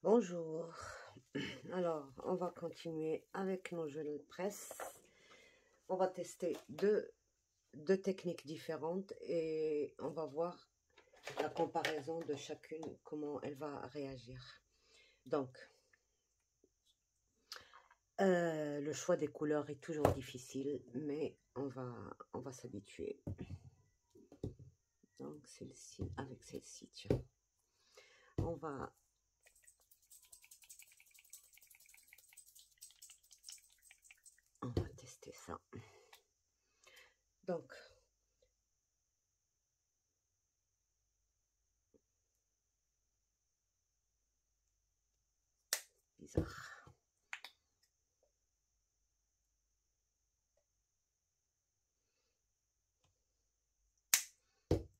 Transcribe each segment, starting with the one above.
Bonjour. Alors, on va continuer avec nos gels presse. On va tester deux techniques différentes et on va voir la comparaison de chacune, comment elle va réagir. Donc, le choix des couleurs est toujours difficile, mais on va s'habituer. Donc, celle-ci avec celle-ci, tiens. On va tester ça. Donc, bizarre.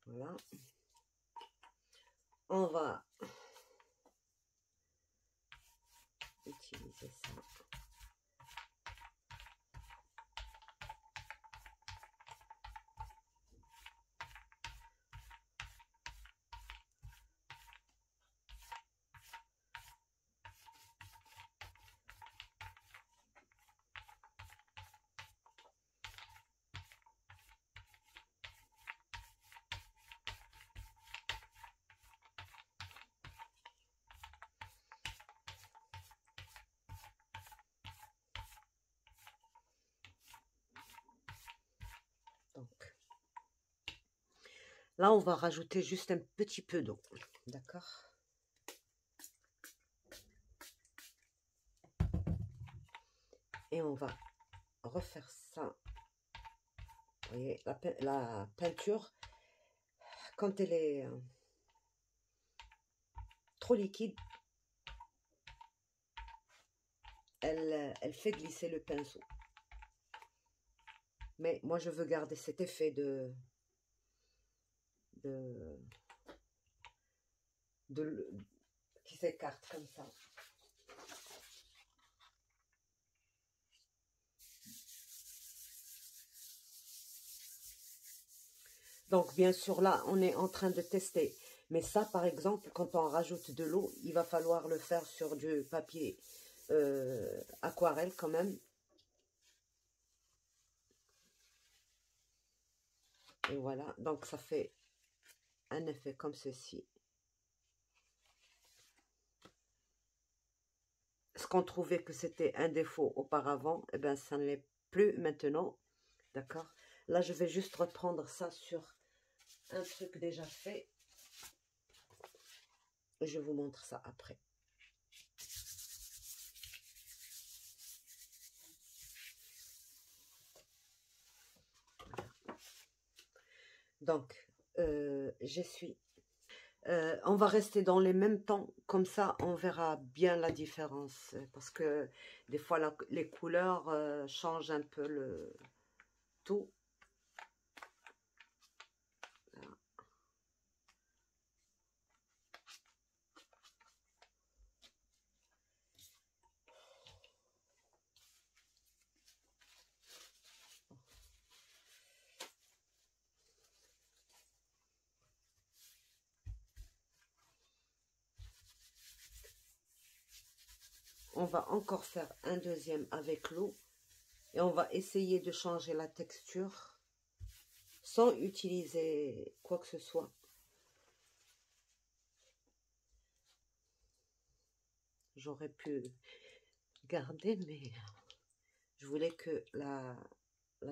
Voilà. On va utiliser ça. Donc, là, on va rajouter juste un petit peu d'eau, d'accord? Et on va refaire ça. Vous voyez, la peinture, quand elle est trop liquide, elle fait glisser le pinceau. Mais moi, je veux garder cet effet qui s'écarte comme ça. Donc, bien sûr, là, on est en train de tester. Mais ça, par exemple, quand on rajoute de l'eau, il va falloir le faire sur du papier aquarelle quand même. Et voilà, donc ça fait un effet comme ceci. Ce qu'on trouvait que c'était un défaut auparavant, eh bien, ça ne l'est plus maintenant. D'accord? Là, je vais juste reprendre ça sur un truc déjà fait. Et je vous montre ça après. Donc, j'essuie. On va rester dans les mêmes temps, comme ça on verra bien la différence. Parce que des fois, les couleurs changent un peu le tout. On va encore faire un deuxième avec l'eau et on va essayer de changer la texture sans utiliser quoi que ce soit. J'aurais pu garder, mais je voulais que la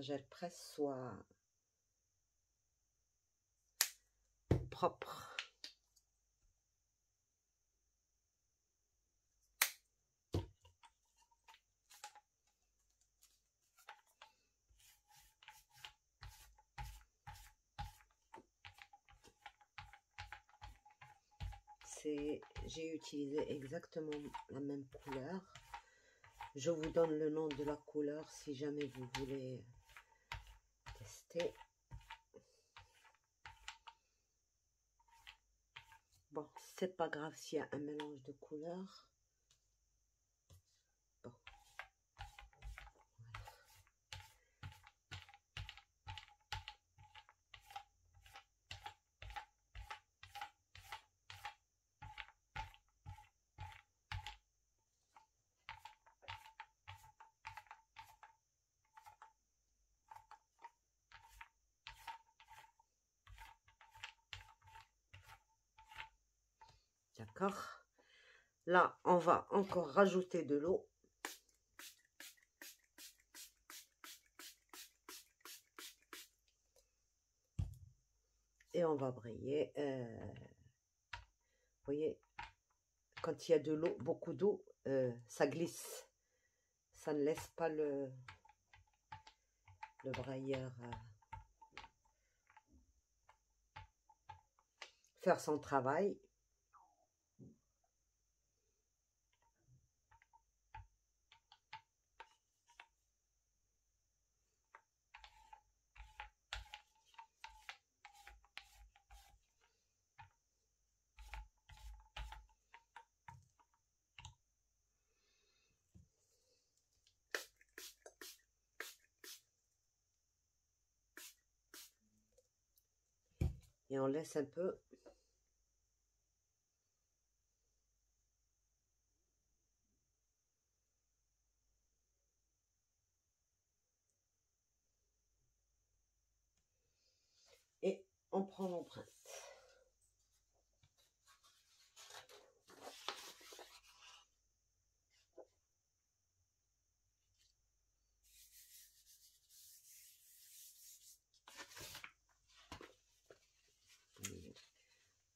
gel presse soit propre. J'ai utilisé exactement la même couleur. Je vous donne le nom de la couleur si jamais vous voulez tester. Bon, c'est pas grave s'il y a un mélange de couleurs. Bon. D'accord? Là, on va encore rajouter de l'eau. Et on va brayer. Vous voyez, quand il y a de l'eau, beaucoup d'eau, ça glisse. Ça ne laisse pas le brailleur faire son travail. Et on laisse un peu. Et on prend l'empreinte.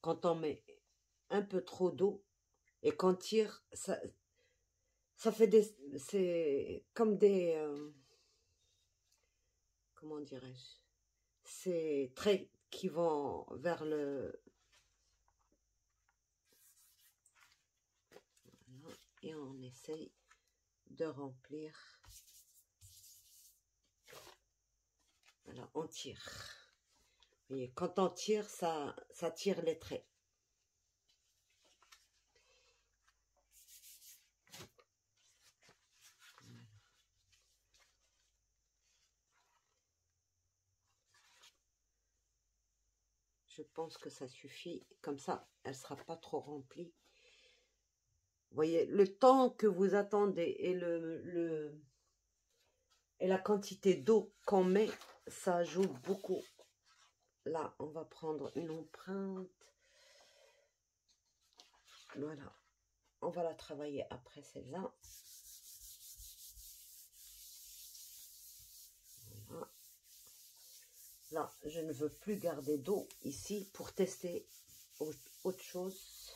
Quand on met un peu trop d'eau et qu'on tire, ça fait des... C'est comme des... comment dirais-je? Ces traits qui vont vers le... Voilà. Et on essaye de remplir. Voilà, on tire. Vous voyez, quand on tire, ça tire les traits. Je pense que ça suffit. Comme ça, elle ne sera pas trop remplie. Vous voyez, le temps que vous attendez et et la quantité d'eau qu'on met, ça joue beaucoup. Là, on va prendre une empreinte. Voilà. On va la travailler après celle-là. Voilà. Là, je ne veux plus garder d'eau ici pour tester autre chose.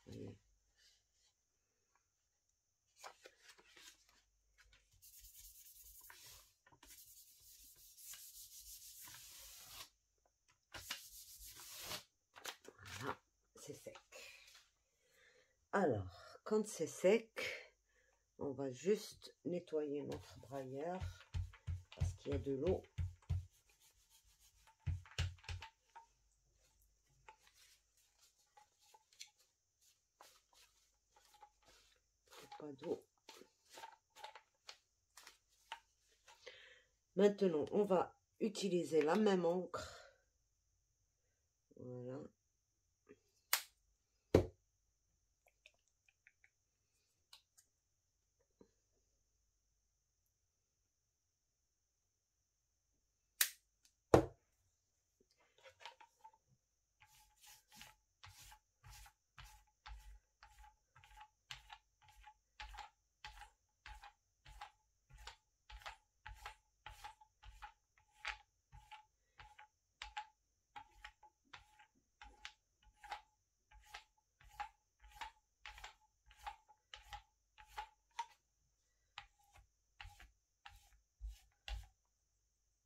Voyez. Voilà, c'est sec. Alors, quand c'est sec, on va juste nettoyer notre brailleur parce qu'il y a de l'eau. Pas d'eau. Maintenant, on va utiliser la même encre. Voilà.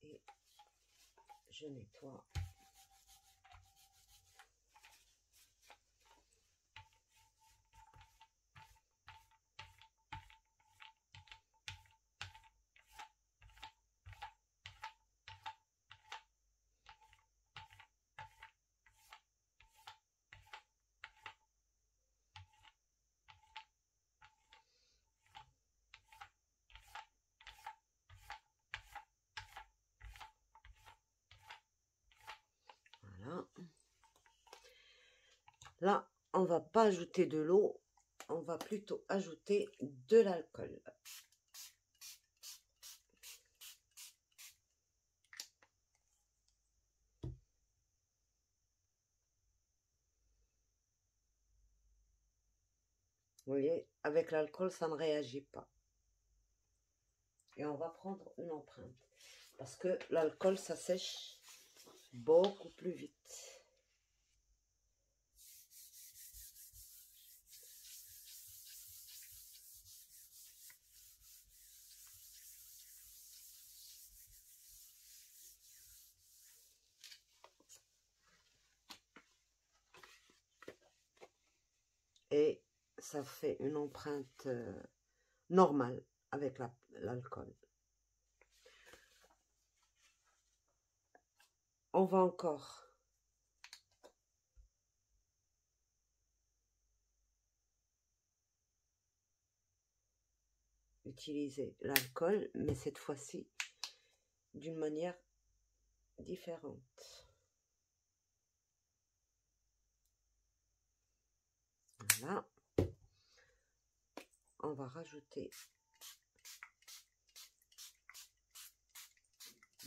Et je nettoie. Voilà. Là, on va pas ajouter de l'eau, on va plutôt ajouter de l'alcool. Vous voyez, avec l'alcool, ça ne réagit pas. Et on va prendre une empreinte. Parce que l'alcool, ça sèche beaucoup plus vite. Et ça fait une empreinte normale avec l'alcool. On va encore utiliser l'alcool, mais cette fois-ci d'une manière différente. Voilà. On va rajouter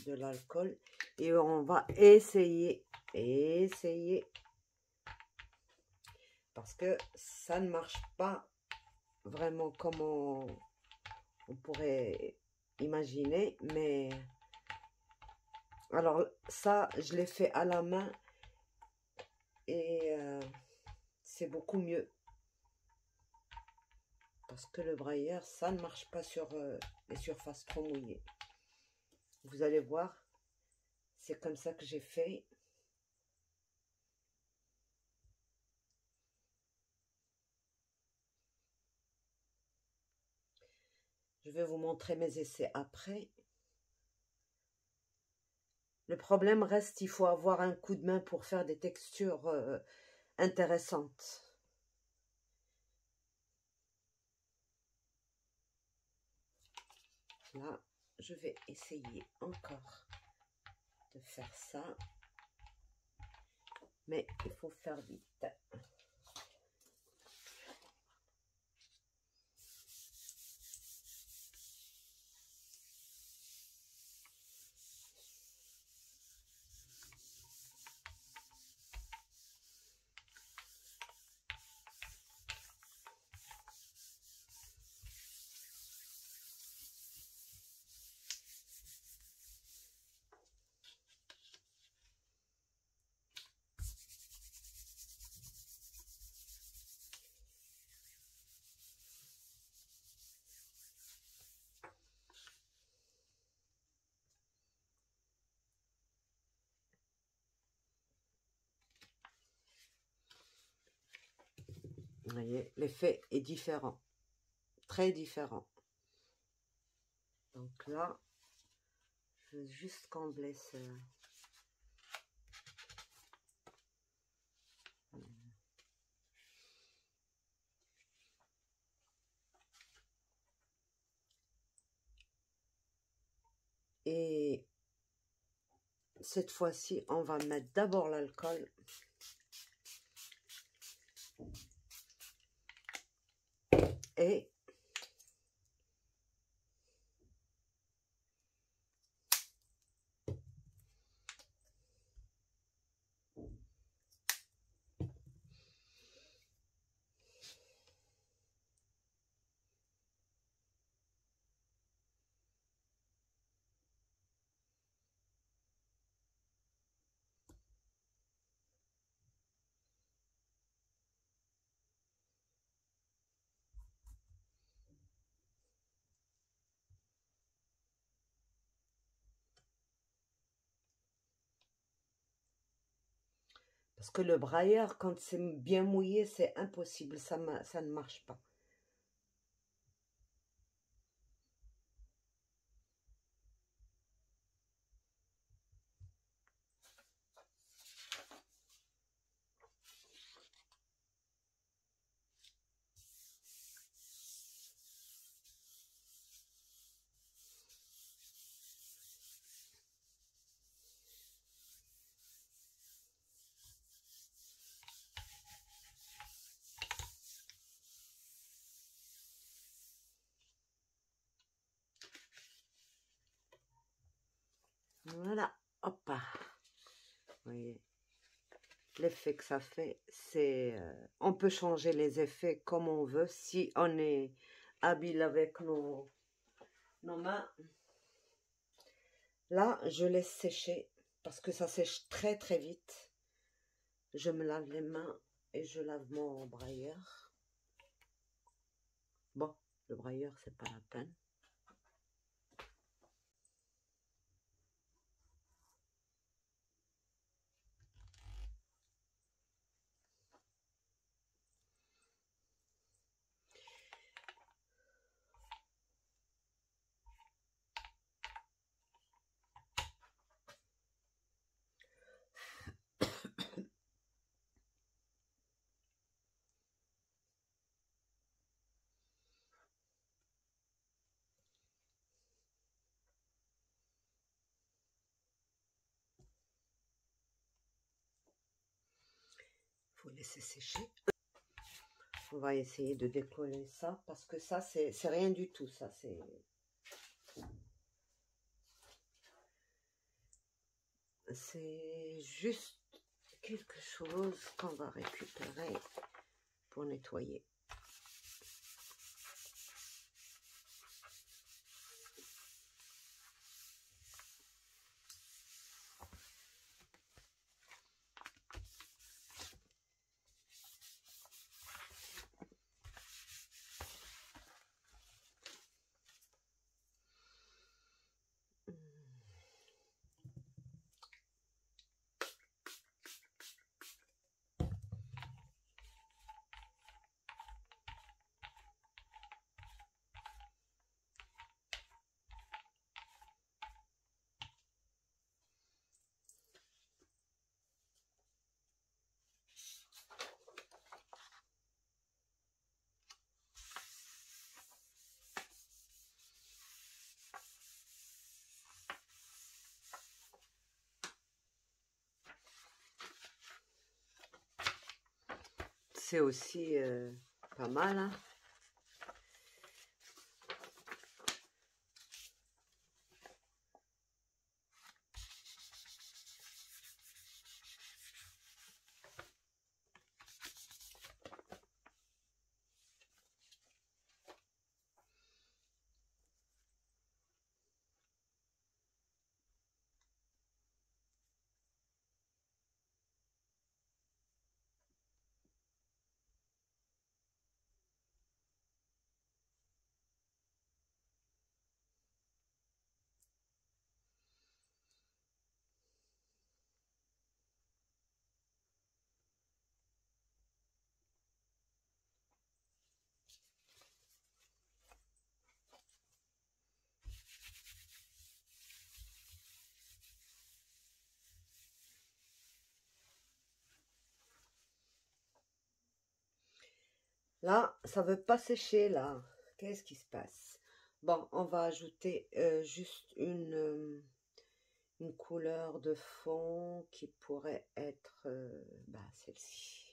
de l'alcool et on va essayer parce que ça ne marche pas vraiment comme on pourrait imaginer, mais alors ça je l'ai fait à la main et c'est beaucoup mieux parce que le brailleur ça ne marche pas sur les surfaces trop mouillées. Vous allez voir, c'est comme ça que j'ai fait. Je vais vous montrer mes essais après. Le problème reste, il faut avoir un coup de main pour faire des textures intéressantes. Là, je vais essayer encore de faire ça. Mais il faut faire vite. Vous voyez, l'effet est différent, très différent. Donc là, je veux juste combler ce... Et cette fois-ci, on va mettre d'abord l'alcool. Et parce que le brailleur, quand c'est bien mouillé, c'est impossible, ça ne marche pas. Voilà, hop. Vous voyez. l'effet que ça fait, c'est... on peut changer les effets comme on veut si on est habile avec nos mains. Là, je laisse sécher parce que ça sèche très très vite. Je me lave les mains et je lave mon brailleur. Bon, le brailleur, c'est pas la peine. Faut laisser sécher. On va essayer de décoller ça parce que ça, c'est rien du tout. Ça, c'est juste quelque chose qu'on va récupérer pour nettoyer. C'est aussi pas mal, hein. Là, ça veut pas sécher, là. Qu'est-ce qui se passe? Bon, on va ajouter juste une couleur de fond qui pourrait être bah, celle-ci.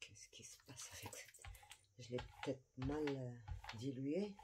Qu'est-ce qui se passe avec cette... Je l'ai peut-être mal dilué.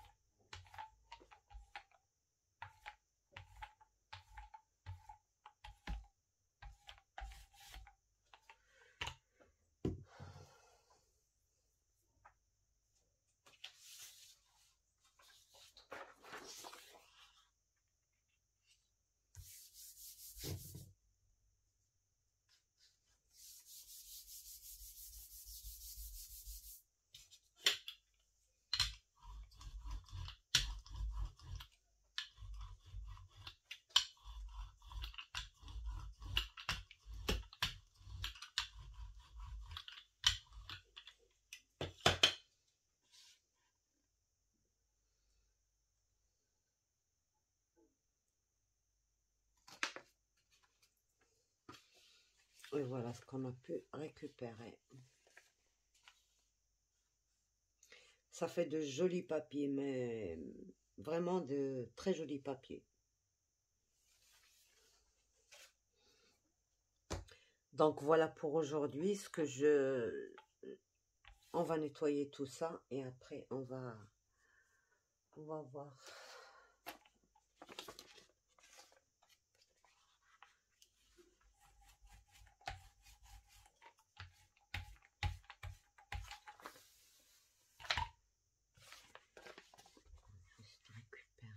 Et voilà ce qu'on a pu récupérer. Ça fait de jolis papiers, mais vraiment de très jolis papiers. Donc voilà pour aujourd'hui ce que on va nettoyer tout ça et après on va voir. Juste récupérer.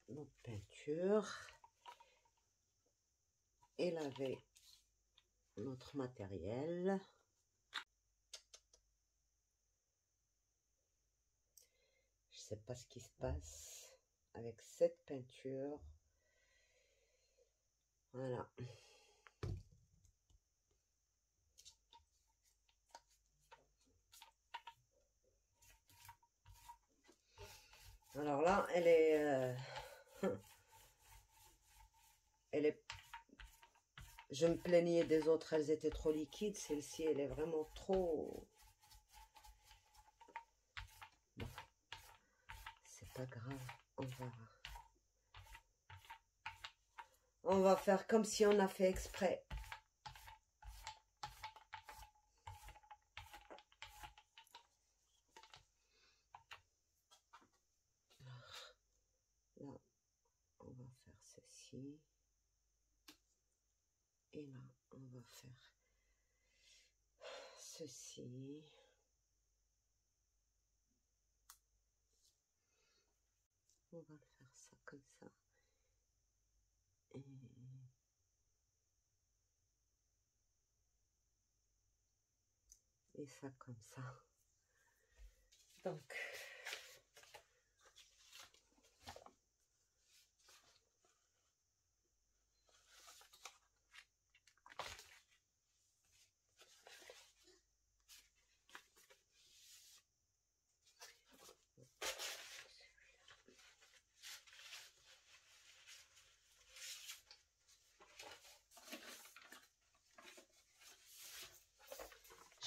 Notre peinture et laver notre matériel. Je sais pas ce qui se passe avec cette peinture. Voilà. Alors là, elle est elle est. Je me plaignais des autres, elles étaient trop liquides. Celle-ci, elle est vraiment trop. Bon, c'est pas grave, on va faire comme si on a fait exprès. Là, on va faire ceci. Et là, on va faire ceci. On va faire ça comme ça. Et ça comme ça. Donc,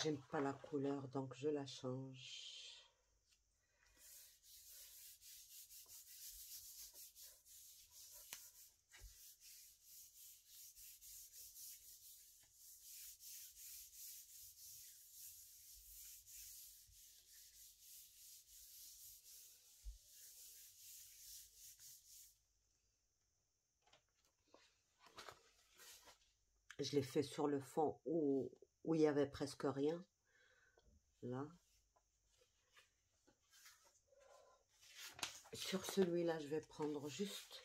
j'aime pas la couleur, donc je la change. Je l'ai fait sur le fond où il y avait presque rien. Là. Sur celui-là, je vais prendre juste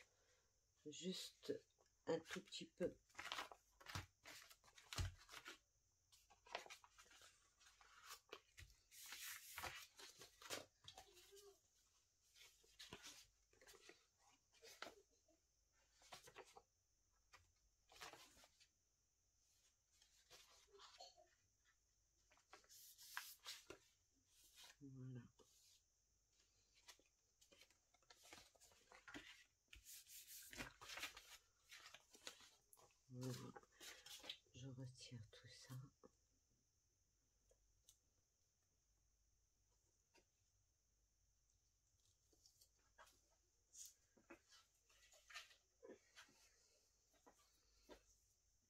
un tout petit peu. Voilà. Voilà. Je retire tout ça.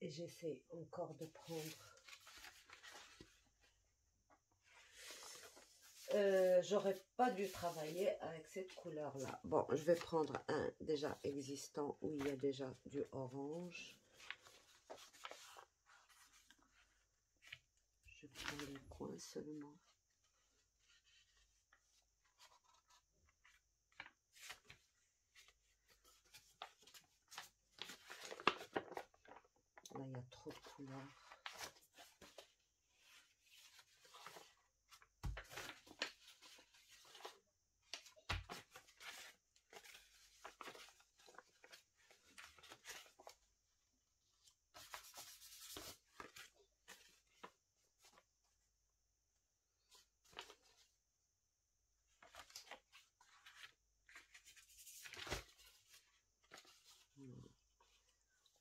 Et j'essaie encore de prendre. J'aurais pas dû travailler avec cette couleur là. Bon, je vais prendre un déjà existant où il y a déjà du orange. Je prends les coins seulement. Là, il y a trop de couleurs.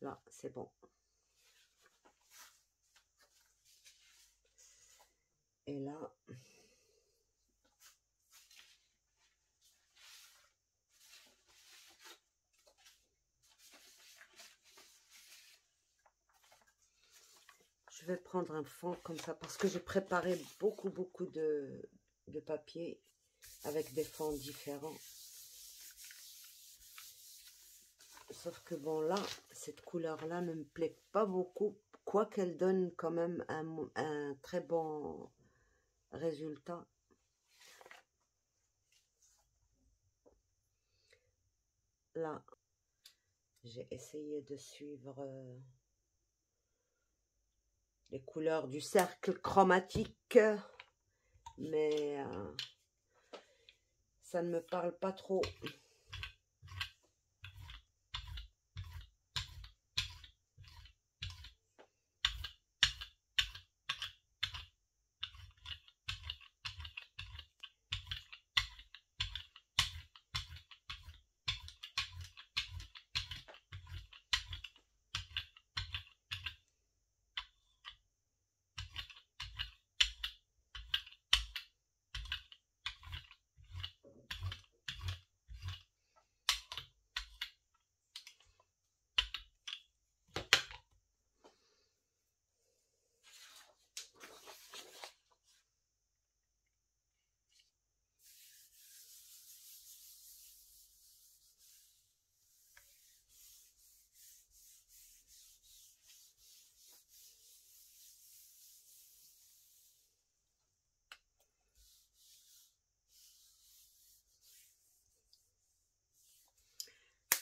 Là, c'est bon. Et là, je vais prendre un fond comme ça parce que j'ai préparé beaucoup de papier avec des fonds différents. Sauf que bon, là, cette couleur-là ne me plaît pas beaucoup, quoiqu'elle donne quand même un très bon résultat. Là, j'ai essayé de suivre les couleurs du cercle chromatique, mais ça ne me parle pas trop.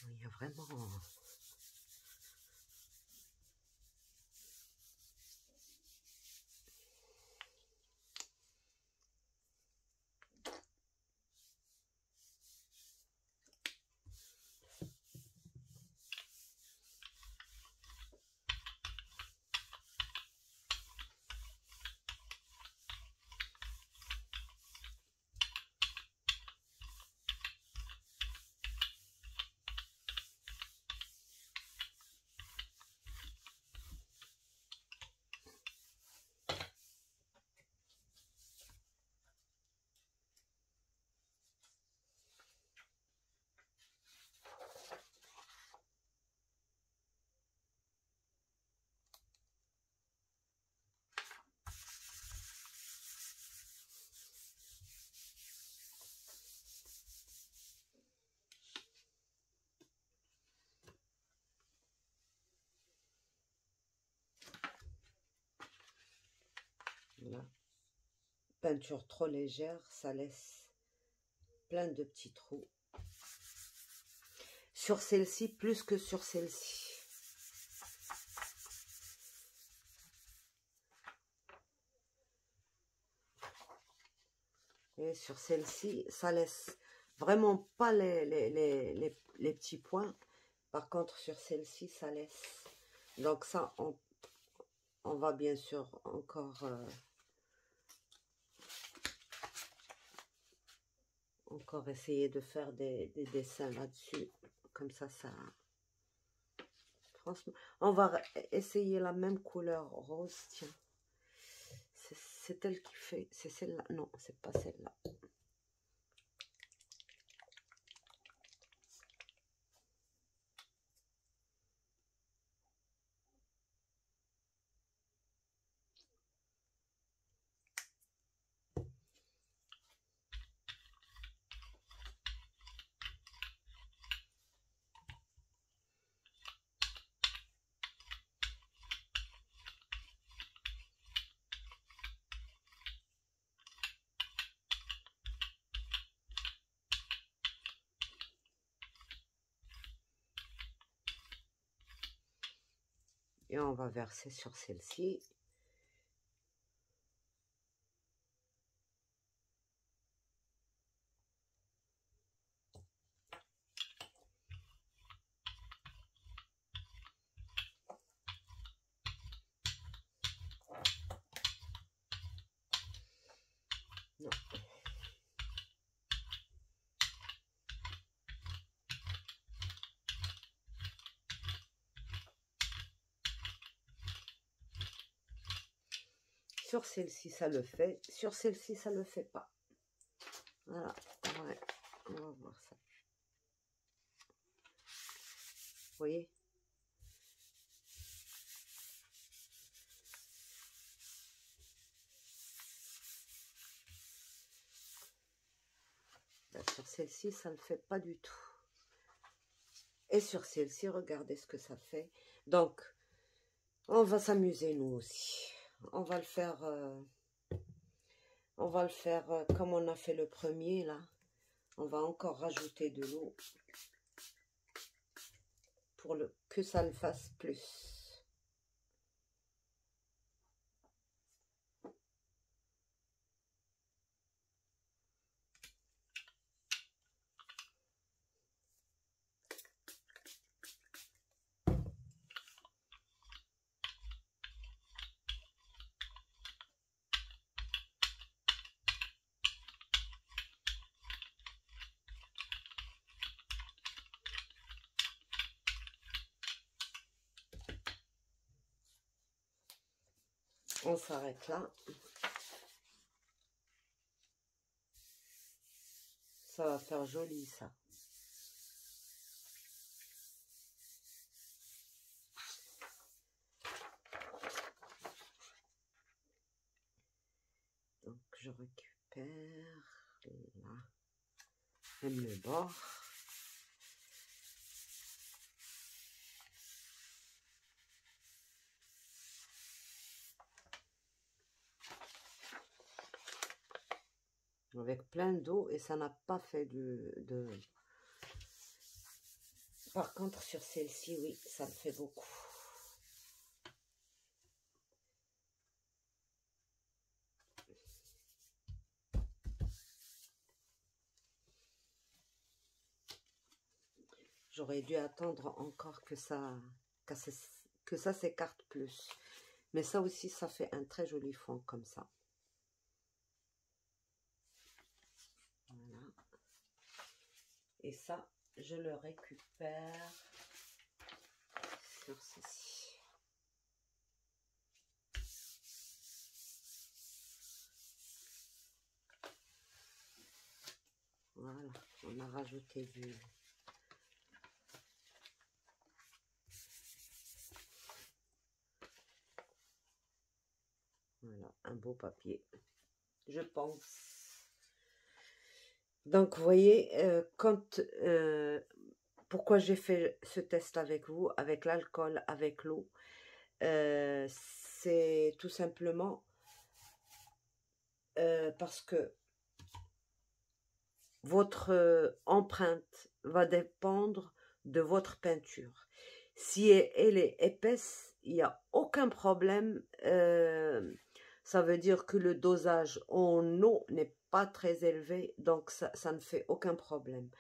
Il y a vraiment... Voilà. Peinture trop légère, ça laisse plein de petits trous. Sur celle-ci, plus que sur celle-ci. Et sur celle-ci, ça laisse vraiment pas les petits points. Par contre, sur celle-ci, ça laisse. Donc ça, on va bien sûr encore essayer de faire des dessins là-dessus. Comme ça. Franchement, on va essayer la même couleur rose. Tiens. C'est elle qui fait. C'est celle-là. Non, c'est pas celle-là. Et on va verser sur celle-ci. Non. sur celle-ci, ça le fait. Sur celle-ci, ça ne le fait pas. Voilà. Ouais. On va voir ça. Vous voyez? Là, sur celle-ci, ça ne le fait pas du tout. Et sur celle-ci, regardez ce que ça fait. Donc, on va s'amuser nous aussi. On va le faire... comme on a fait le premier là. On va encore rajouter de l'eau pour que ça le fasse plus. On s'arrête là. Ça va faire joli ça. Donc je récupère là, même le bord. Avec plein d'eau et ça n'a pas fait de... Par contre sur celle-ci, oui, ça me fait beaucoup. J'aurais dû attendre encore que ça s'écarte plus. Mais ça aussi, ça fait un très joli fond comme ça. Voilà. Et ça, je le récupère sur ceci. Voilà, on a rajouté du... Voilà, un beau papier, je pense. Donc, vous voyez, pourquoi j'ai fait ce test avec vous, avec l'alcool, avec l'eau, c'est tout simplement parce que votre empreinte va dépendre de votre peinture. Si elle est épaisse, il n'y a aucun problème. Ça veut dire que le dosage en eau n'est pas très élevé, donc ça ne fait aucun problème.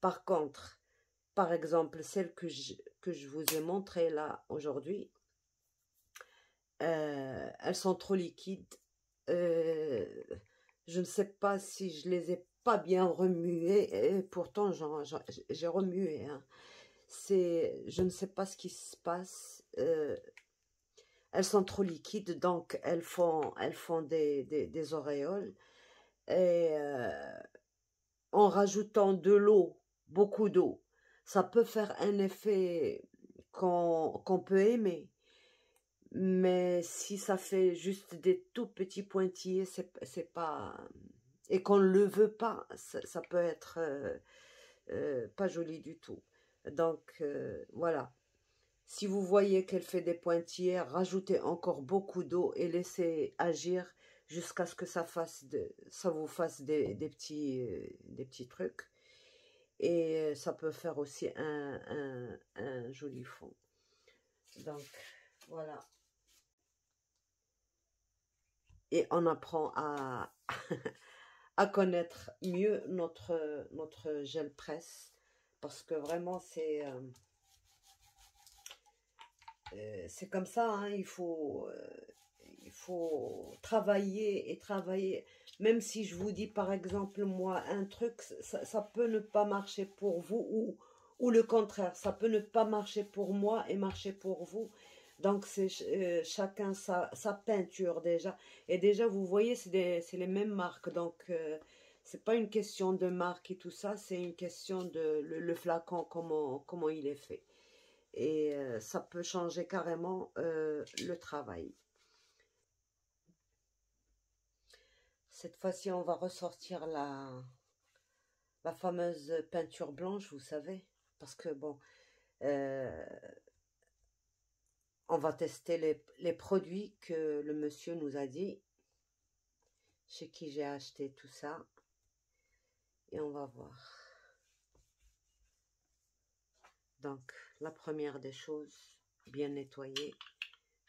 Par contre, par exemple, celle que je vous ai montrée là aujourd'hui, elles sont trop liquides. Je ne sais pas si je les ai pas bien remuées, et pourtant j'ai remué. Hein. Je ne sais pas ce qui se passe. Elles sont trop liquides, donc elles font des auréoles. Et en rajoutant de l'eau, beaucoup d'eau, ça peut faire un effet qu'on peut aimer. Mais si ça fait juste des tout petits pointillés, c'est pas... Et qu'on ne le veut pas, ça peut être pas joli du tout. Donc, voilà. Si vous voyez qu'elle fait des pointillés, rajoutez encore beaucoup d'eau et laissez agir jusqu'à ce que ça vous fasse des petits trucs. Et ça peut faire aussi un joli fond. Donc, voilà. Et on apprend à, à connaître mieux notre gel presse. Parce que vraiment, c'est comme ça, hein, il faut travailler et travailler. Même si je vous dis, par exemple, moi, un truc, ça peut ne pas marcher pour vous ou le contraire. Ça peut ne pas marcher pour moi et marcher pour vous. Donc, c'est chacun sa peinture déjà. Et déjà, vous voyez, c'est les mêmes marques. Donc, c'est pas une question de marque et tout ça, c'est une question de le flacon, comment il est fait. Et ça peut changer carrément le travail. Cette fois-ci, on va ressortir la fameuse peinture blanche, vous savez. Parce que, bon, euh, on va tester les produits que le monsieur nous a dit, chez qui j'ai acheté tout ça. Et on va voir. Donc, la première des choses, bien nettoyer,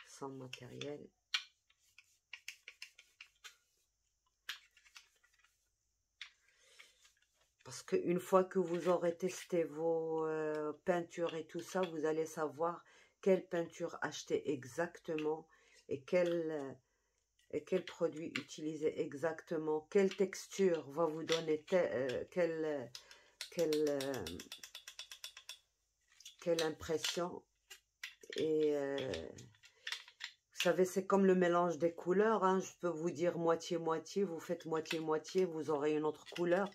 sans matériel. Parce qu'une fois que vous aurez testé vos peintures et tout ça, vous allez savoir quelle peinture acheter exactement et quel produit utiliser exactement, quelle texture va vous donner quelle impression. Et vous savez, c'est comme le mélange des couleurs, hein. Je peux vous dire moitié-moitié, vous faites moitié-moitié, vous aurez une autre couleur.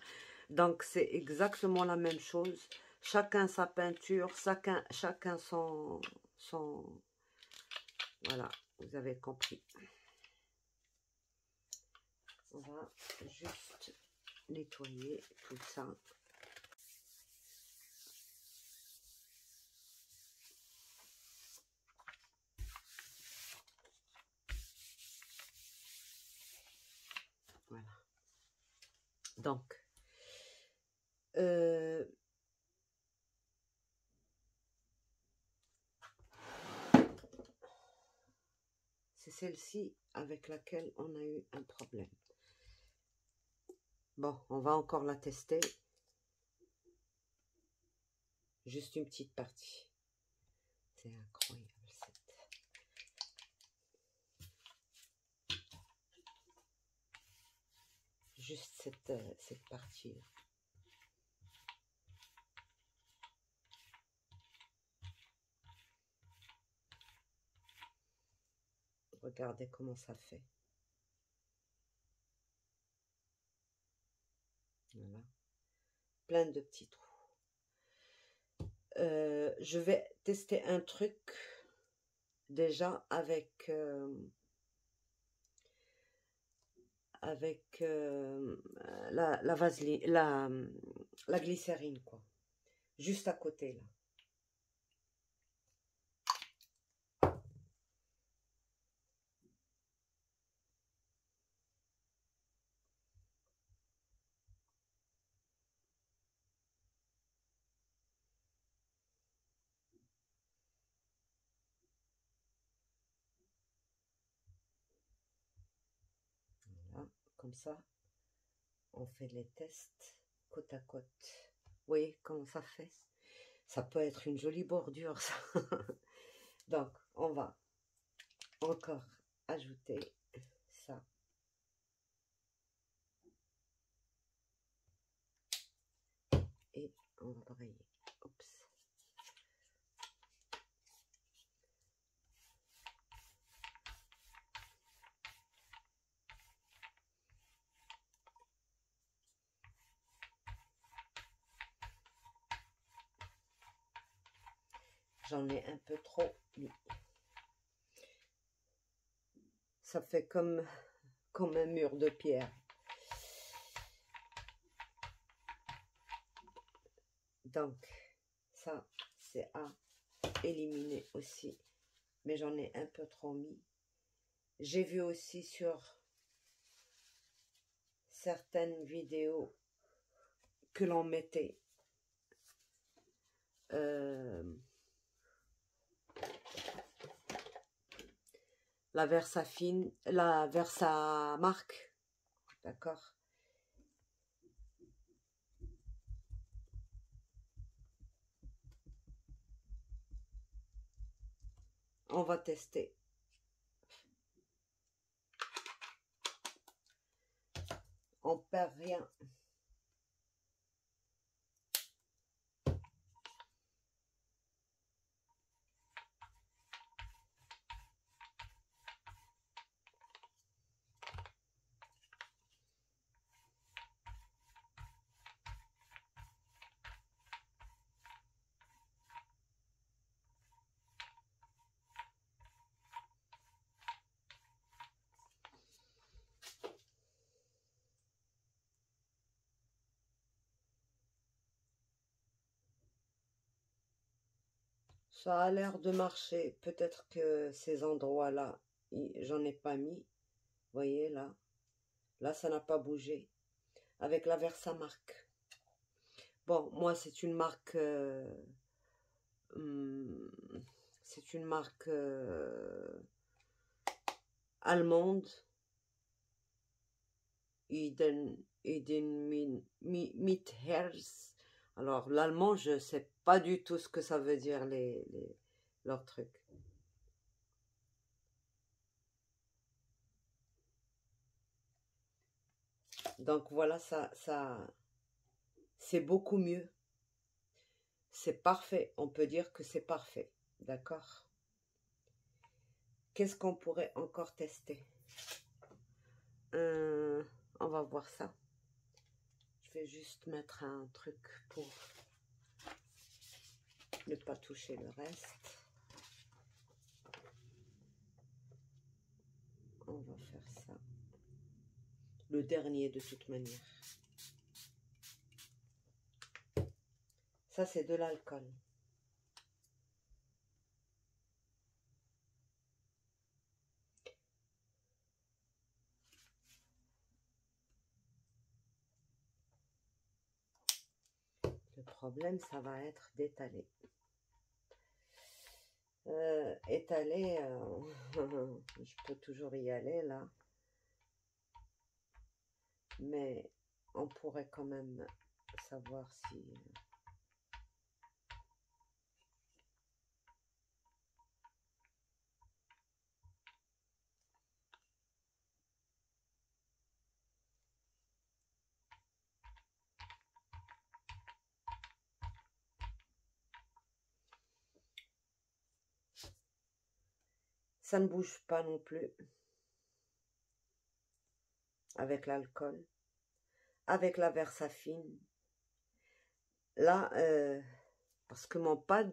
Donc, c'est exactement la même chose. Chacun sa peinture, chacun son... Voilà, vous avez compris. On va juste nettoyer tout ça. Voilà. Donc, c'est celle-ci avec laquelle on a eu un problème. Bon, on va encore la tester. Juste une petite partie. C'est incroyable. Juste cette partie. Regardez comment ça fait. Voilà. Plein de petits trous. Je vais tester un truc déjà avec la vaseline, la glycérine, quoi. Juste à côté, là. Voilà, comme ça, on fait les tests côte à côte. Vous voyez comment ça fait? Ça peut être une jolie bordure, ça. Donc, on va encore ajouter ça. Et on va brayer. Oups. J'en ai un peu trop mis. Ça fait comme un mur de pierre. Donc, ça, c'est à éliminer aussi. Mais j'en ai un peu trop mis. J'ai vu aussi sur certaines vidéos que l'on mettait la Versafine, la Versamark, d'accord? On va tester. On perd rien. Ça a l'air de marcher. Peut-être que ces endroits-là, j'en ai pas mis. Vous voyez là. Là, ça n'a pas bougé. Avec la Versamark. Bon, moi, c'est une marque... c'est une marque allemande. Eden Mithers. Alors, l'allemand, je ne sais pas du tout ce que ça veut dire, leurs trucs. Donc, voilà, ça c'est beaucoup mieux. C'est parfait. On peut dire que c'est parfait. D'accord? Qu'est-ce qu'on pourrait encore tester? On va voir ça. Je vais juste mettre un truc pour ne pas toucher le reste. On va faire ça. Le dernier de toute manière. Ça, c'est de l'alcool. Le problème, ça va être d'étaler. Étaler, je peux toujours y aller là. Mais on pourrait quand même savoir si... Ça ne bouge pas non plus. Avec l'alcool. Avec la Versafine. Là, parce que mon pad,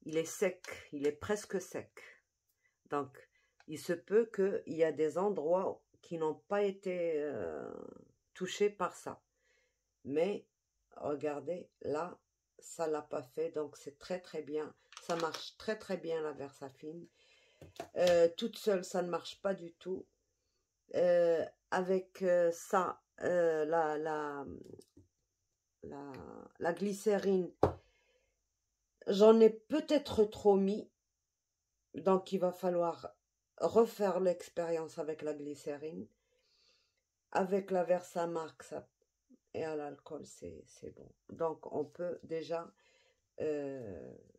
il est sec. Il est presque sec. Donc, il se peut qu'il y a des endroits qui n'ont pas été touchés par ça. Mais, regardez, là, ça l'a pas fait. Donc, c'est très, très bien. Ça marche très, très bien, la Versafine. Toute seule, ça ne marche pas du tout. Avec ça, la glycérine, j'en ai peut-être trop mis. Donc, il va falloir refaire l'expérience avec la glycérine. Avec la Versamark, ça, et à l'alcool, c'est bon. Donc, on peut déjà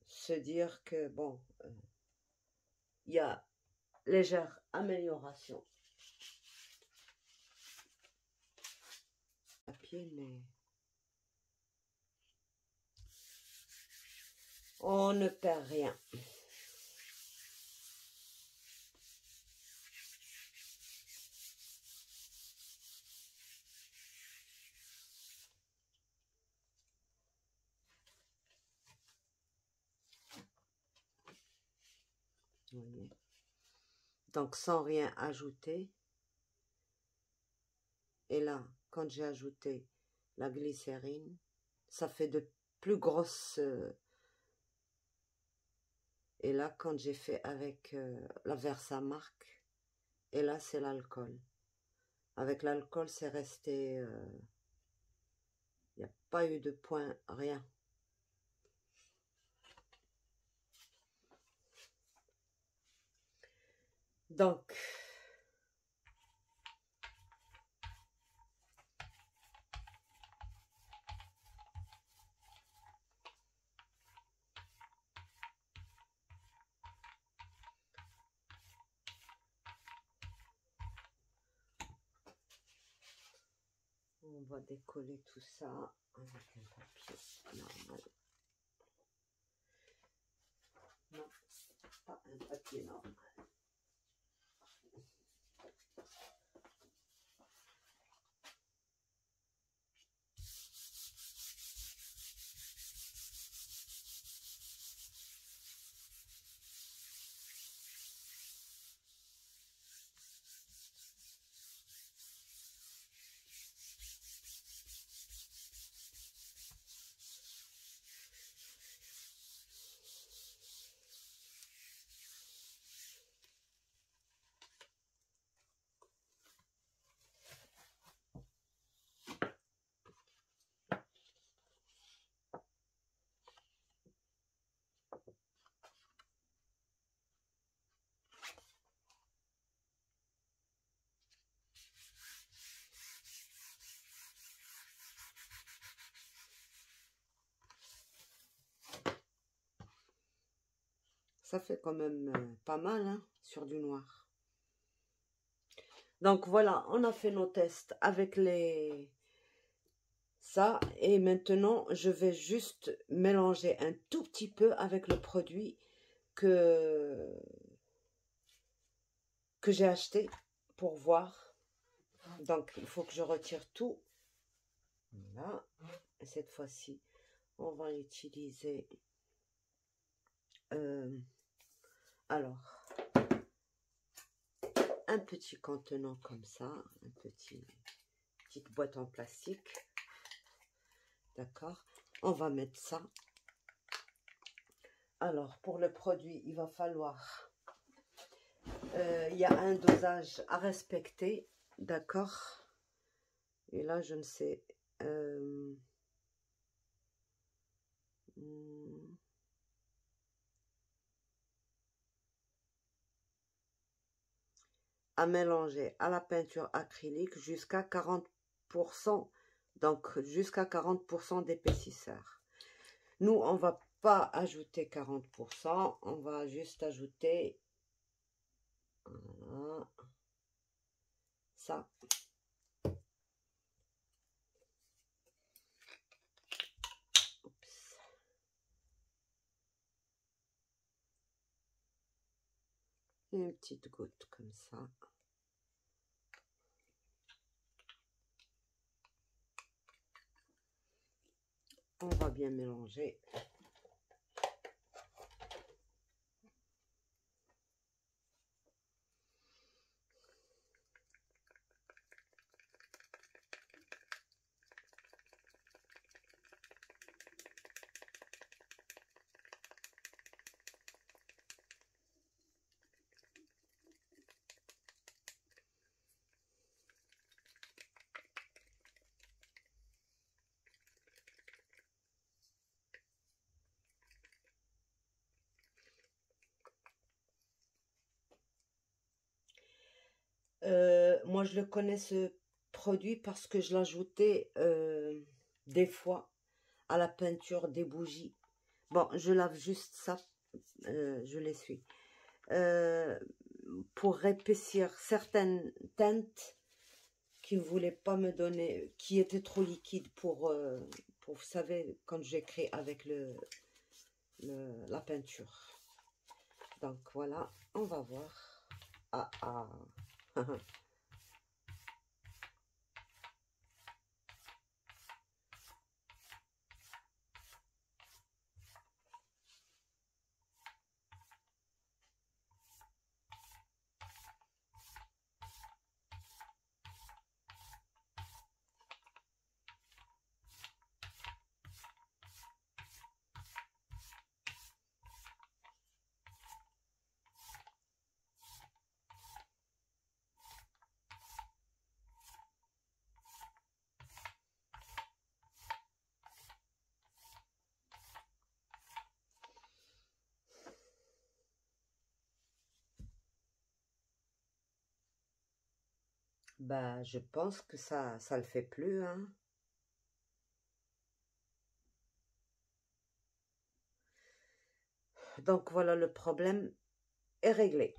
se dire que, bon, il y a légère amélioration. À pied, mais on ne perd rien. Voyez. Donc, sans rien ajouter. Et là, quand j'ai ajouté la glycérine, ça fait de plus grosses... et là, quand j'ai fait avec la Versamark, et là, c'est l'alcool. Avec l'alcool, c'est resté... il n'y a pas eu de point, rien. Donc... on va décoller tout ça avec un papier normal. Non, pas un papier normal. ça fait quand même pas mal hein, sur du noir. Donc voilà, on a fait nos tests avec ça. Et maintenant, je vais juste mélanger un tout petit peu avec le produit que j'ai acheté pour voir. Donc, il faut que je retire tout. Voilà. Et cette fois-ci, on va utiliser... alors, un petit contenant comme ça, petite boîte en plastique. D'accord? On va mettre ça. Alors, pour le produit, il va falloir... il y a un dosage à respecter. D'accord? Et là, je ne sais... à mélanger à la peinture acrylique jusqu'à 40%, donc jusqu'à 40% d'épaississeur. Nous, on va pas ajouter 40%, on va juste ajouter voilà, ça. Oups. Une petite goutte comme ça. On va bien mélanger. Moi, je le connais ce produit parce que je l'ajoutais des fois à la peinture des bougies. Bon, je lave juste ça, je l'essuie. Pour épaissir certaines teintes qui ne voulaient pas me donner, qui étaient trop liquides pour vous savez, quand j'écris avec la peinture. Donc voilà, on va voir. Ah ah. Bah, je pense que ça le fait plus, hein. Donc voilà, le problème est réglé.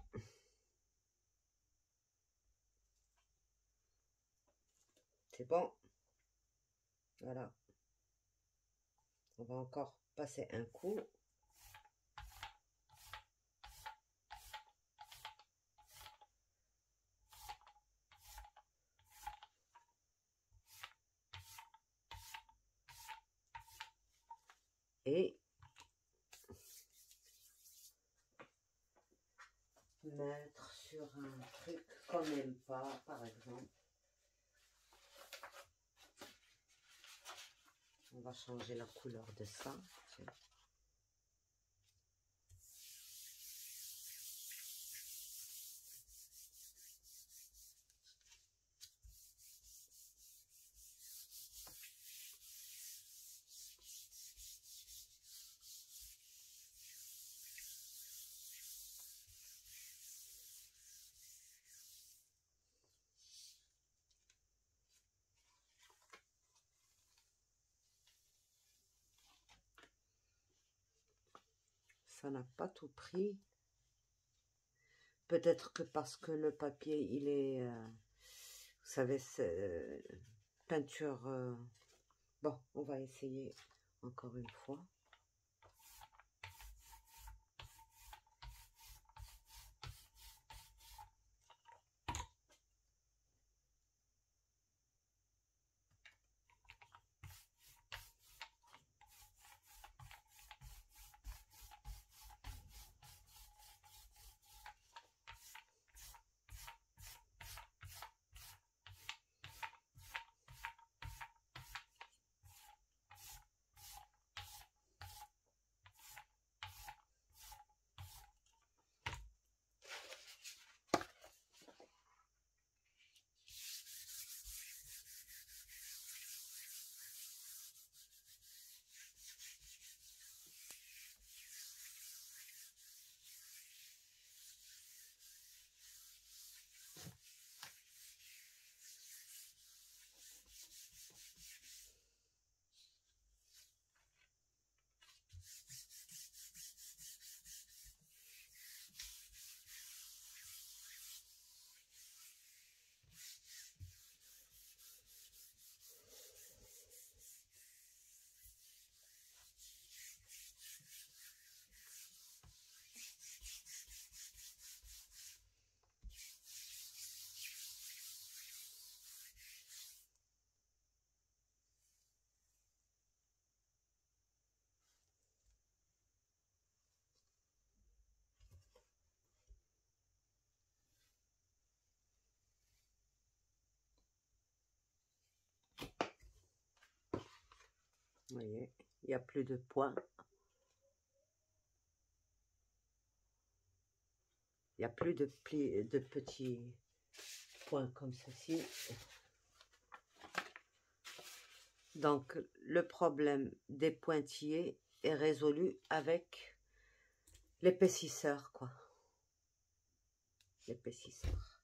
C'est bon. Voilà. On va encore passer un coup. Et mettre sur un truc qu'on n'aime pas, par exemple. On va changer la couleur de ça. Tiens. ça n'a pas tout pris. Peut-être que parce que le papier, il est, vous savez, c'est peinture. Bon, on va essayer encore une fois. Vous voyez, il n'y a plus de points. Il n'y a plus de petits points comme ceci. Donc, le problème des pointillés est résolu avec l'épaississeur, quoi. L'épaississeur.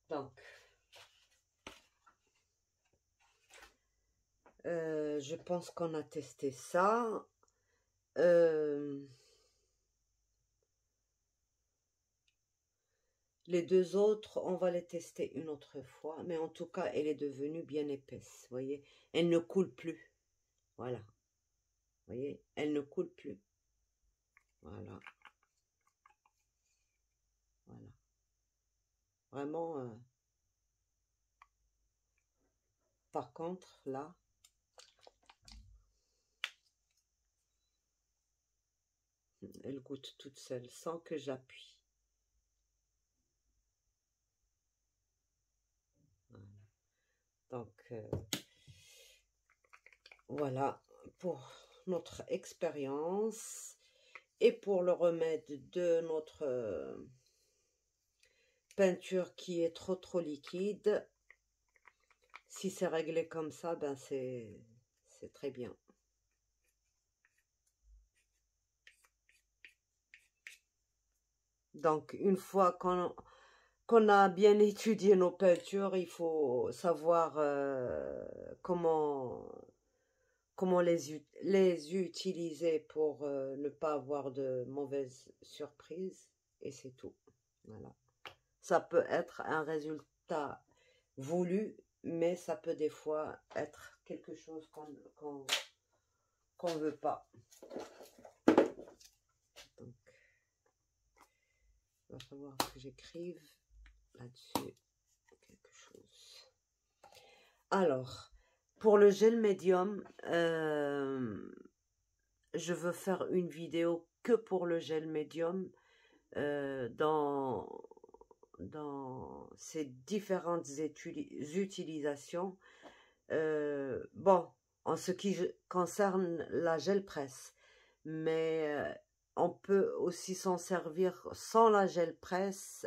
Donc, je pense qu'on a testé ça. Les deux autres, on va les tester une autre fois. Mais en tout cas, elle est devenue bien épaisse. Vous voyez, elle ne coule plus. Voilà. Vous voyez, elle ne coule plus. Voilà. Voilà. Vraiment. Par contre, là, elle goûte toute seule sans que j'appuie. Voilà. Donc, voilà pour notre expérience et pour le remède de notre peinture qui est trop liquide. Si c'est réglé comme ça, ben c'est très bien. Donc, une fois qu'on a bien étudié nos peintures, il faut savoir comment les utiliser pour ne pas avoir de mauvaises surprises. Et c'est tout. Voilà. Ça peut être un résultat voulu, mais ça peut des fois être quelque chose qu'on ne veut pas. Donc, il va falloir que j'écrive là-dessus quelque chose. Alors, pour le gel médium, je veux faire une vidéo que pour le gel médium dans ces différentes utilisations. Bon, en ce qui concerne la gel presse, mais on peut aussi s'en servir sans la gel presse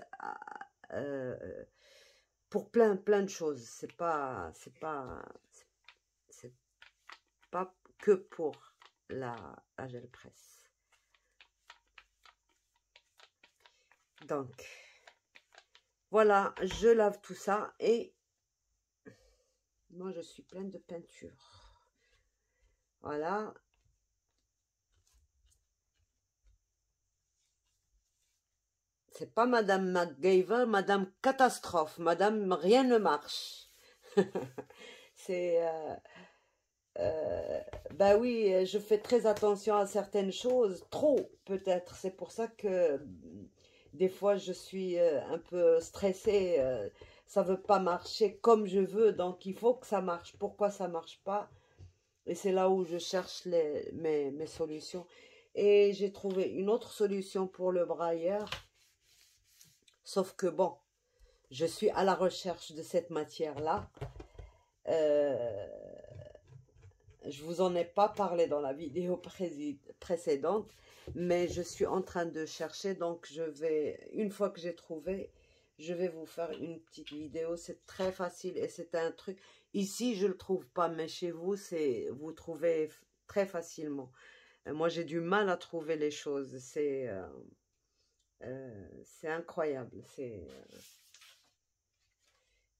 pour plein de choses. C'est pas que pour la gel presse. Donc voilà, je lave tout ça et moi je suis pleine de peinture. Voilà. C'est pas Madame MacGyver, Madame Catastrophe, Madame Rien ne marche. C'est... bah oui, je fais très attention à certaines choses, trop peut-être. C'est pour ça que des fois je suis un peu stressée. Ça veut pas marcher comme je veux, donc il faut que ça marche. Pourquoi ça marche pas? Et c'est là où je cherche mes solutions. Et j'ai trouvé une autre solution pour le brailleur. Sauf que bon, je suis à la recherche de cette matière-là. Je vous en ai pas parlé dans la vidéo précédente, mais je suis en train de chercher, donc je vais, une fois que j'ai trouvé, je vais vous faire une petite vidéo. C'est très facile et c'est un truc, ici je le trouve pas, mais chez vous, vous trouvez très facilement. Moi j'ai du mal à trouver les choses, c'est incroyable,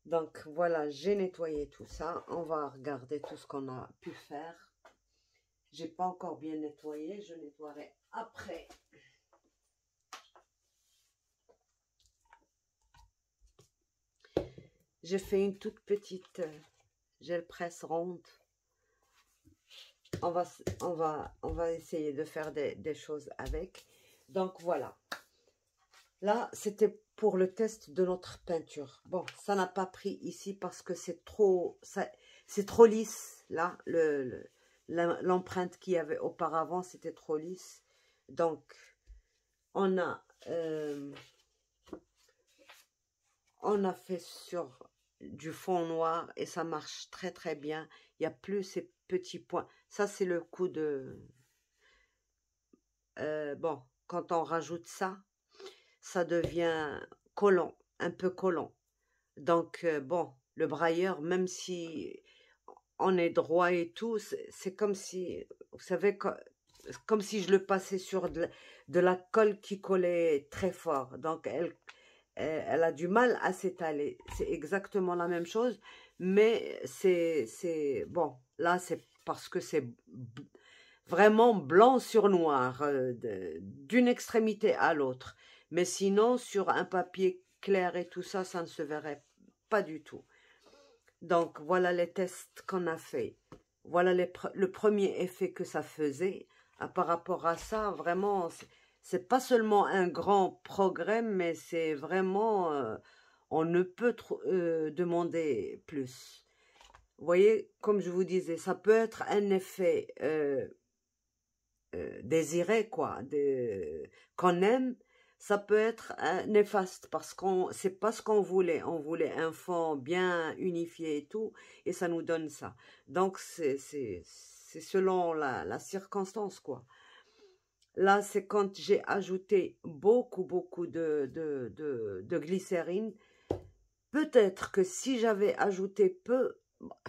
donc voilà, j'ai nettoyé tout ça. On va regarder tout ce qu'on a pu faire. J'ai pas encore bien nettoyé, je nettoierai après. J'ai fait une toute petite gel presse ronde. On va essayer de faire des choses avec. Donc voilà. Là, c'était pour le test de notre peinture. Bon, ça n'a pas pris ici parce que c'est trop lisse. Là, l'empreinte qu'il y avait auparavant, c'était trop lisse. Donc, on a fait sur du fond noir et ça marche très très bien. Il n'y a plus ces petits points. Ça, c'est le coup de... bon, quand on rajoute ça, ça devient collant, un peu collant. Donc, bon, le brailleur, même si on est droit et tout, c'est comme si, vous savez, comme si je le passais sur de la colle qui collait très fort. Donc, elle a du mal à s'étaler. C'est exactement la même chose, mais c'est bon, là, c'est parce que c'est vraiment blanc sur noir, d'une extrémité à l'autre. Mais sinon, sur un papier clair et tout ça, ça ne se verrait pas du tout. Donc, voilà les tests qu'on a fait. Voilà le premier effet que ça faisait. Par rapport à ça, vraiment, c'est pas seulement un grand progrès, mais c'est vraiment, on ne peut demander plus. Vous voyez, comme je vous disais, ça peut être un effet désiré, quoi, qu'on aime. Ça peut être néfaste parce qu'on c'est pas ce qu'on voulait. On voulait un fond bien unifié et tout, et ça nous donne ça. Donc c'est selon la circonstance, quoi. Là, c'est quand j'ai ajouté beaucoup de glycérine. Peut-être que si j'avais ajouté peu,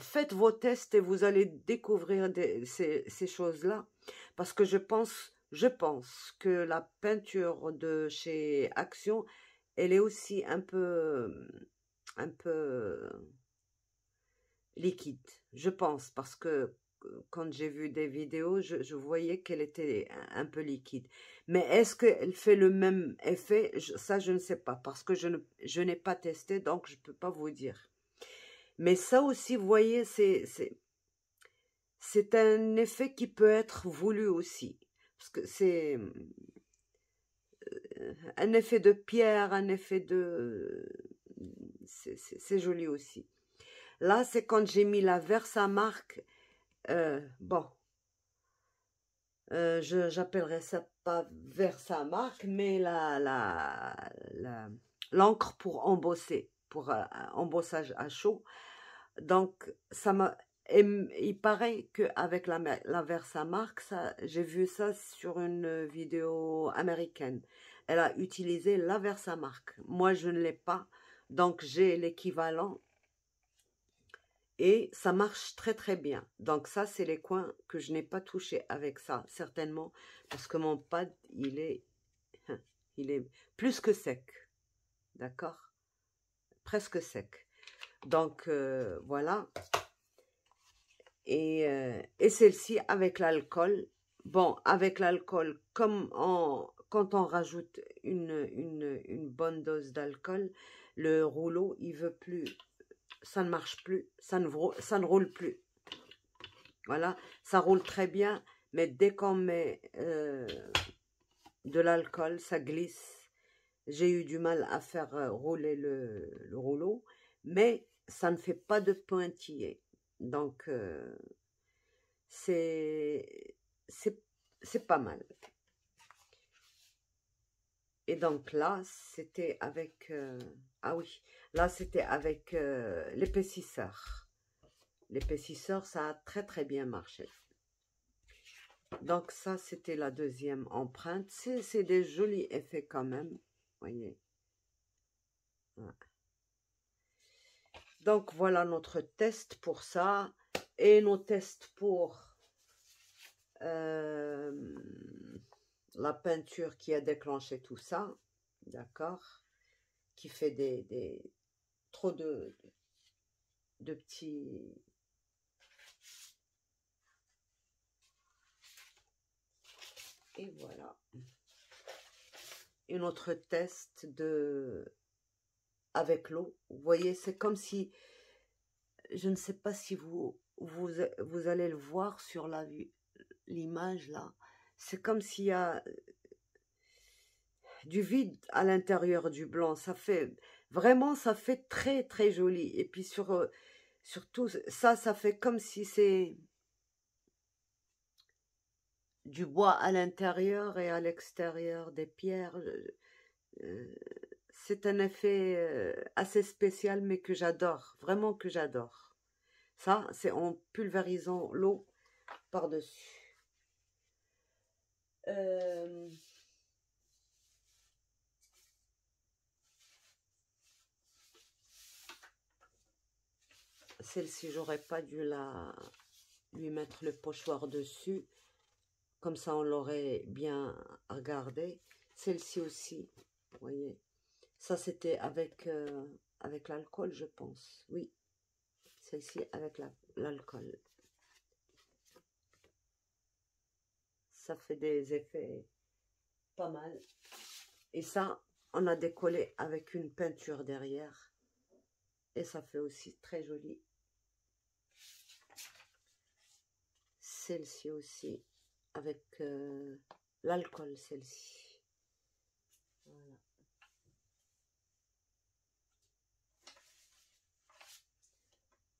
faites vos tests et vous allez découvrir ces choses-là. Parce que je pense que la peinture de chez Action, elle est aussi un peu liquide. Je pense, parce que quand j'ai vu des vidéos, je voyais qu'elle était un peu liquide. Mais est-ce qu'elle fait le même effet? Ça, je ne sais pas, parce que je n'ai pas testé, donc je ne peux pas vous dire. Mais ça aussi, vous voyez, c'est un effet qui peut être voulu aussi. Parce que c'est un effet de pierre, un effet de... C'est joli aussi. Là, c'est quand j'ai mis la Versamark. Bon, j'appellerais ça pas Versamark, mais l'encre pour embosser, pour embossage à chaud. Donc, ça m'a... Il paraît qu'avec la Versamark, j'ai vu ça sur une vidéo américaine. Elle a utilisé la Versamark. Moi, je ne l'ai pas, donc j'ai l'équivalent. Et ça marche très très bien. Donc ça, c'est les coins que je n'ai pas touchés avec ça, certainement, parce que mon pad, il est plus que sec. D'accord? Presque sec. Donc, voilà. Et celle-ci avec l'alcool. Bon, avec l'alcool, comme quand on rajoute une bonne dose d'alcool, le rouleau, il veut plus, ça ne marche plus, ça ne roule plus. Voilà, ça roule très bien, mais dès qu'on met de l'alcool, ça glisse. J'ai eu du mal à faire rouler le rouleau, mais ça ne fait pas de pointillés. Donc, c'est pas mal. Et donc là, c'était avec... ah oui, là, c'était avec l'épaississeur. L'épaississeur, ça a très très bien marché. Donc ça, c'était la deuxième empreinte. C'est des jolis effets quand même. Voyez. Ouais. Donc voilà notre test pour ça. Et nos tests pour la peinture qui a déclenché tout ça. D'accord. Qui fait trop de petits... Et voilà. Et notre test avec l'eau. Vous voyez, c'est comme si... Je ne sais pas si vous allez le voir sur l'image là. C'est comme s'il y a du vide à l'intérieur du blanc. Ça fait... Vraiment, ça fait très très joli. Et puis surtout, ça fait comme si c'est du bois à l'intérieur et à l'extérieur des pierres. C'est un effet assez spécial, mais que j'adore, vraiment que j'adore. Ça, c'est en pulvérisant l'eau par-dessus. Celle-ci, j'aurais pas dû lui mettre le pochoir dessus. Comme ça, on l'aurait bien regardé. Celle-ci aussi, vous voyez. Ça, c'était avec l'alcool, je pense. Oui, celle-ci avec l'alcool. Ça fait des effets pas mal. Et ça, on a décollé avec une peinture derrière. Et ça fait aussi très joli. Celle-ci aussi, avec l'alcool, celle-ci. Voilà.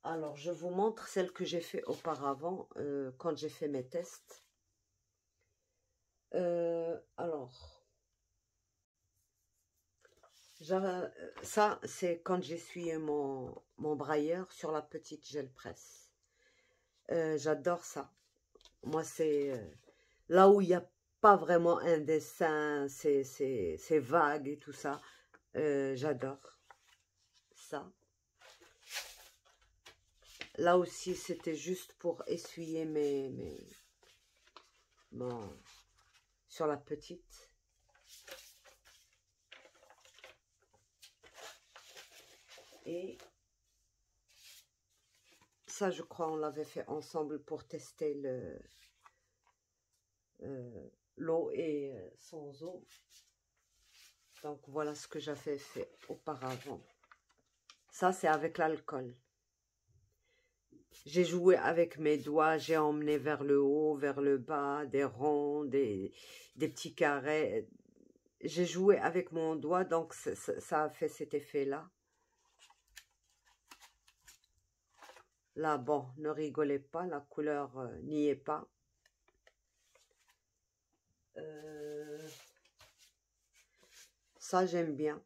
Alors, je vous montre celle que j'ai fait auparavant, quand j'ai fait mes tests. Alors, ça, c'est quand j'essuyais mon brailleur sur la petite gel presse. J'adore ça. Moi, c'est là où il n'y a pas vraiment un dessin, c'est vague et tout ça. J'adore ça. Là aussi, c'était juste pour essuyer sur la petite. Et ça, je crois, on l'avait fait ensemble pour tester l'eau et sans eau. Donc, voilà ce que j'avais fait auparavant. Ça, c'est avec l'alcool. J'ai joué avec mes doigts, j'ai emmené vers le haut, vers le bas, des ronds, des petits carrés. J'ai joué avec mon doigt, donc ça a fait cet effet-là. Là, bon, ne rigolez pas, la couleur n'y est pas. Ça, j'aime bien.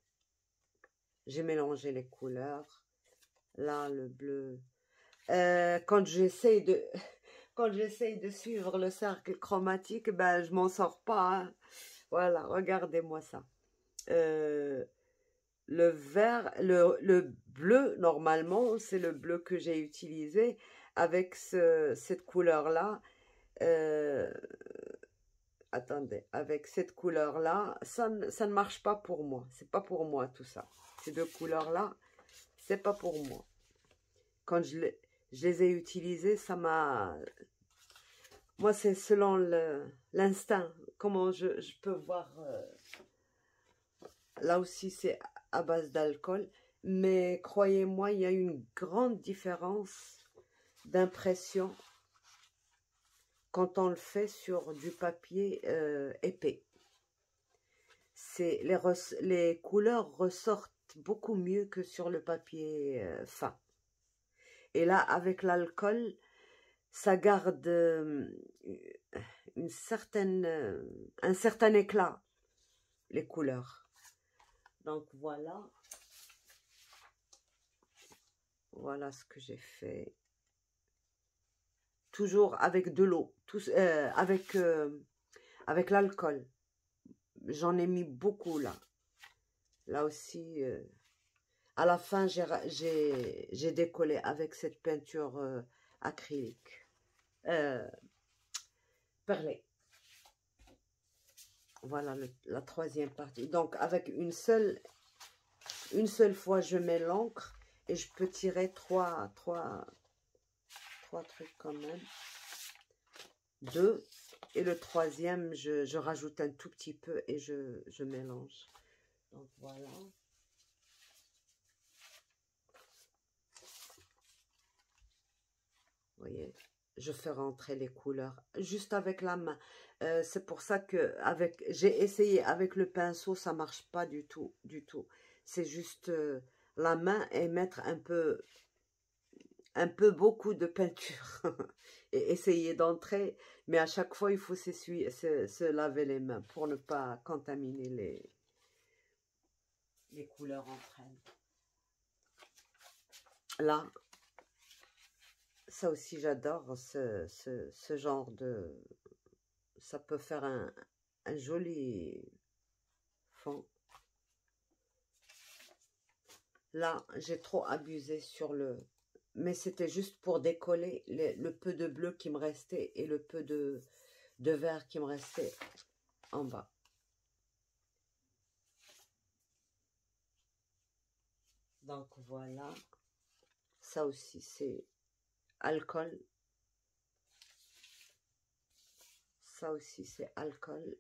J'ai mélangé les couleurs. Là, le bleu. Quand j'essaye de suivre le cercle chromatique, ben, je m'en sors pas. Hein. Voilà, regardez-moi ça. Le vert, le bleu, normalement, c'est le bleu que j'ai utilisé avec cette couleur-là. Attendez, avec cette couleur-là, ça ne marche pas pour moi. C'est pas pour moi tout ça. Ces deux couleurs-là, c'est pas pour moi. Quand je les ai utilisées, ça m'a... Moi, c'est selon l'instinct, comment je peux voir. Là aussi, c'est à base d'alcool. Mais croyez-moi, il y a une grande différence d'impression quand on le fait sur du papier épais. Les couleurs ressortent beaucoup mieux que sur le papier fin. Et là, avec l'alcool, ça garde un certain éclat, les couleurs. Donc voilà. Voilà ce que j'ai fait. Toujours avec de l'eau, avec l'alcool. J'en ai mis beaucoup là. Là aussi, à la fin, j'ai décollé avec cette peinture acrylique. Perlée. Voilà la troisième partie. Donc, avec une seule fois, je mets l'encre et je peux tirer trois trucs quand même. 2. Et le troisième, je rajoute un tout petit peu et je mélange. Donc voilà. Vous voyez, je fais rentrer les couleurs juste avec la main. C'est pour ça que j'ai essayé avec le pinceau, ça marche pas du tout, du tout. C'est juste la main et mettre un peu beaucoup de peinture et essayer d'entrer, mais à chaque fois il faut se laver les mains pour ne pas contaminer les couleurs entre elles. Là, ça aussi j'adore ce genre de... Ça peut faire un joli fond. Là, j'ai trop abusé sur le... Mais c'était juste pour décoller le peu de bleu qui me restait et le peu de vert qui me restait en bas. Donc voilà. Ça aussi, c'est alcool. Ça aussi, c'est alcool.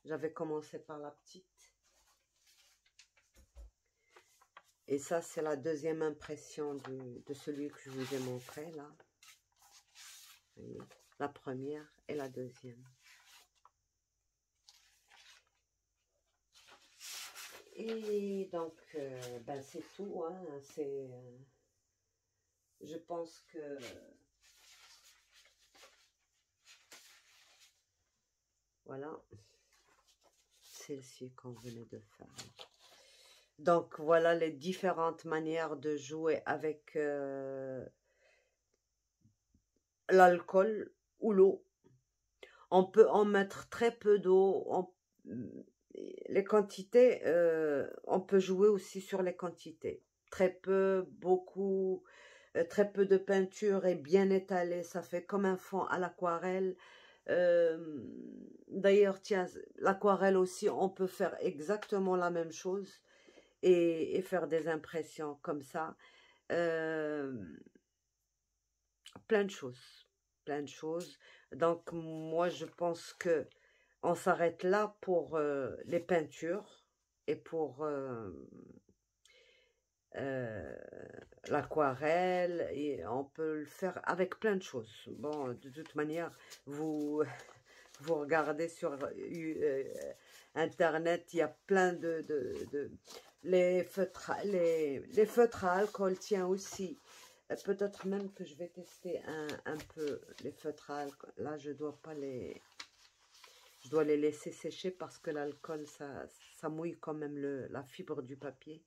J'avais commencé par la petite. Et ça, c'est la deuxième impression de celui que je vous ai montré, là. Vous voyez, la première et la deuxième. Et donc, ben c'est tout, hein. Je pense que... Voilà. Celle-ci qu'on venait de faire. Donc, voilà les différentes manières de jouer avec l'alcool ou l'eau. On peut en mettre très peu d'eau. Les quantités, on peut jouer aussi sur les quantités. Très peu, beaucoup, très peu de peinture et bien étalé. Ça fait comme un fond à l'aquarelle. D'ailleurs, tiens, l'aquarelle aussi, on peut faire exactement la même chose et faire des impressions comme ça. Plein de choses. Plein de choses. Donc, moi, je pense que on s'arrête là pour les peintures et pour l'aquarelle, et on peut le faire avec plein de choses. Bon, de toute manière, vous regardez sur internet, il y a plein les feutres à alcool, tiens aussi. Peut-être même que je vais tester un peu les feutres à alcool. Là, je dois les laisser sécher parce que l'alcool, ça mouille quand même la fibre du papier.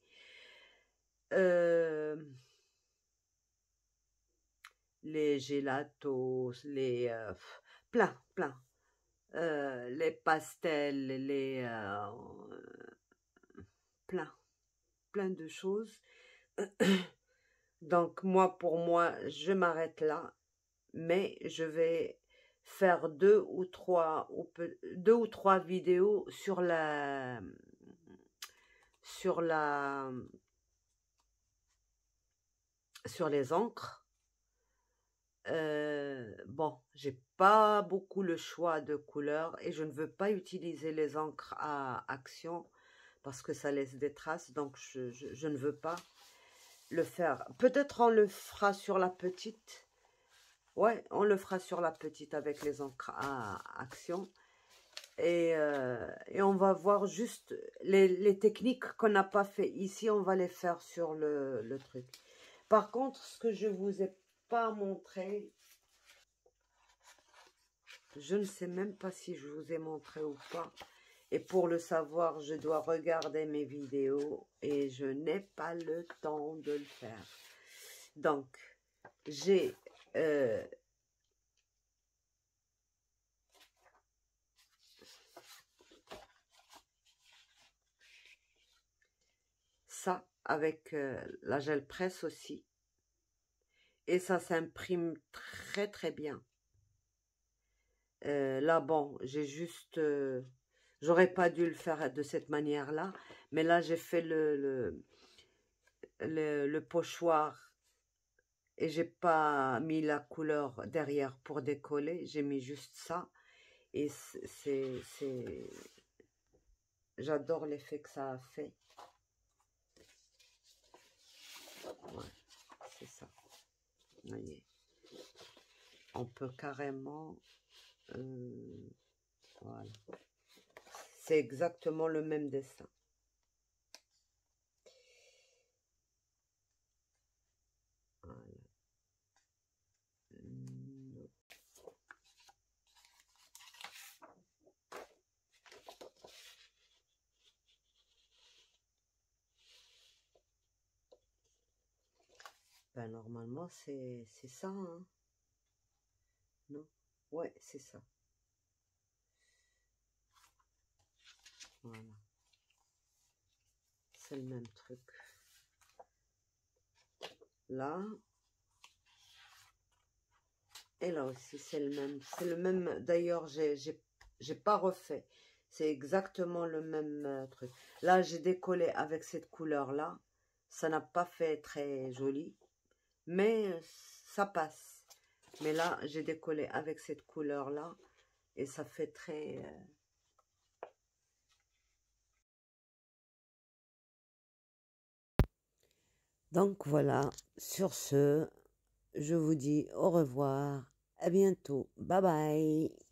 Les gélatos, plein. Les pastels, plein de choses. Donc, pour moi, je m'arrête là. Mais je vais faire deux ou trois vidéos sur les encres. Bon, j'ai pas beaucoup le choix de couleurs et je ne veux pas utiliser les encres à action parce que ça laisse des traces, donc je ne veux pas le faire. Peut-être on le fera sur la petite. Ouais, on le fera sur la petite avec les encres à action. Et on va voir juste les techniques qu'on n'a pas fait ici, on va les faire sur le truc. Par contre, ce que je vous ai pas montré, je ne sais même pas si je vous ai montré ou pas. Et pour le savoir, je dois regarder mes vidéos et je n'ai pas le temps de le faire. Donc, j'ai ça avec la gel presse aussi. Et ça s'imprime très très bien. Là, bon, j'ai juste... j'aurais pas dû le faire de cette manière-là. Mais là, j'ai fait le pochoir. Et j'ai pas mis la couleur derrière pour décoller. J'ai mis juste ça. Et j'adore l'effet que ça a fait. Ouais, c'est ça. Vous voyez. On peut carrément... voilà. C'est exactement le même dessin. Voilà. Ben, normalement, c'est ça, hein. Non? Ouais, c'est ça. Voilà. C'est le même truc. Là. Et là aussi, c'est le même. C'est le même. D'ailleurs, j'ai pas refait. C'est exactement le même truc. Là, j'ai décollé avec cette couleur-là. Ça n'a pas fait très joli. Mais ça passe. Mais là, j'ai décollé avec cette couleur-là. Et ça fait très... Donc voilà, sur ce, je vous dis au revoir, à bientôt, bye bye.